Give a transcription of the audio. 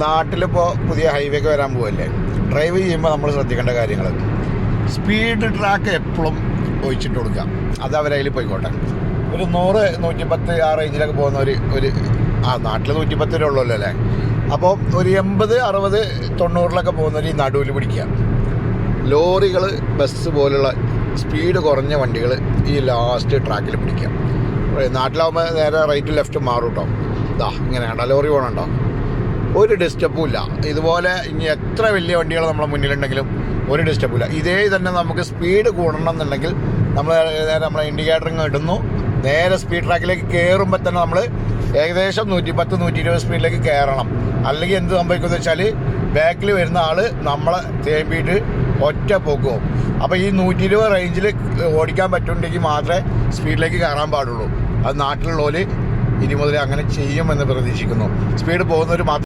നാട്ടിലിപ്പോൾ പുതിയ ഹൈവേക്ക് വരാൻ പോവല്ലേ, ഡ്രൈവ് ചെയ്യുമ്പോൾ നമ്മൾ ശ്രദ്ധിക്കേണ്ട കാര്യങ്ങൾ, സ്പീഡ് ട്രാക്ക് എപ്പോഴും ഒഴിച്ചിട്ട് കൊടുക്കുക. അത് അവരതിൽ പോയിക്കോട്ടെ. ഒരു 100-110 ആ റേഞ്ചിലൊക്കെ പോകുന്ന ഒരു നാട്ടിൽ 110 രൂപ ഉള്ളല്ലോ അല്ലേ. അപ്പോൾ ഒരു 80-60-90 പോകുന്നവർ ഈ നടുവിൽ പിടിക്കുക. ലോറികൾ, ബസ് പോലുള്ള സ്പീഡ് കുറഞ്ഞ വണ്ടികൾ ഈ ലാസ്റ്റ് ട്രാക്കിൽ പിടിക്കുക. നാട്ടിലാവുമ്പോൾ നേരെ റൈറ്റ് ലെഫ്റ്റ് മാറും കേട്ടോ. ഇതാ ഇങ്ങനെ കണ്ടോ, ലോറി പോകണുണ്ടോ, ഒരു ഡിസ്റ്റർബും ഇല്ല. ഇതുപോലെ ഇനി എത്ര വലിയ വണ്ടികൾ നമ്മളെ മുന്നിലുണ്ടെങ്കിലും ഒരു ഡിസ്റ്റർബും ഇല്ല. ഇതേ തന്നെ നമുക്ക് സ്പീഡ് കൂടണം എന്നുണ്ടെങ്കിൽ നമ്മൾ നേരെ നമ്മളെ ഇൻഡിക്കേറ്ററിങ് ഇടുന്നു, നേരെ സ്പീഡ് ട്രാക്കിലേക്ക് കയറുമ്പോൾ തന്നെ നമ്മൾ ഏകദേശം 110-120 സ്പീഡിലേക്ക് കയറണം. അല്ലെങ്കിൽ എന്ത് സംഭവിക്കുമെന്ന് വെച്ചാൽ ബാക്കിൽ വരുന്ന ആൾ നമ്മളെ തേമ്പിയിട്ട് ഒറ്റ പോകും. അപ്പോൾ ഈ 120 റേഞ്ചിൽ ഓടിക്കാൻ പറ്റുന്നുണ്ടെങ്കിൽ മാത്രമേ സ്പീഡിലേക്ക് കയറാൻ പാടുള്ളൂ. അത് നാട്ടിലുള്ളവർ ഇനി മുതൽ അങ്ങനെ ചെയ്യുമെന്ന് പ്രതീക്ഷിക്കുന്നു. സ്പീഡ് പോകുന്നവർ മാത്രം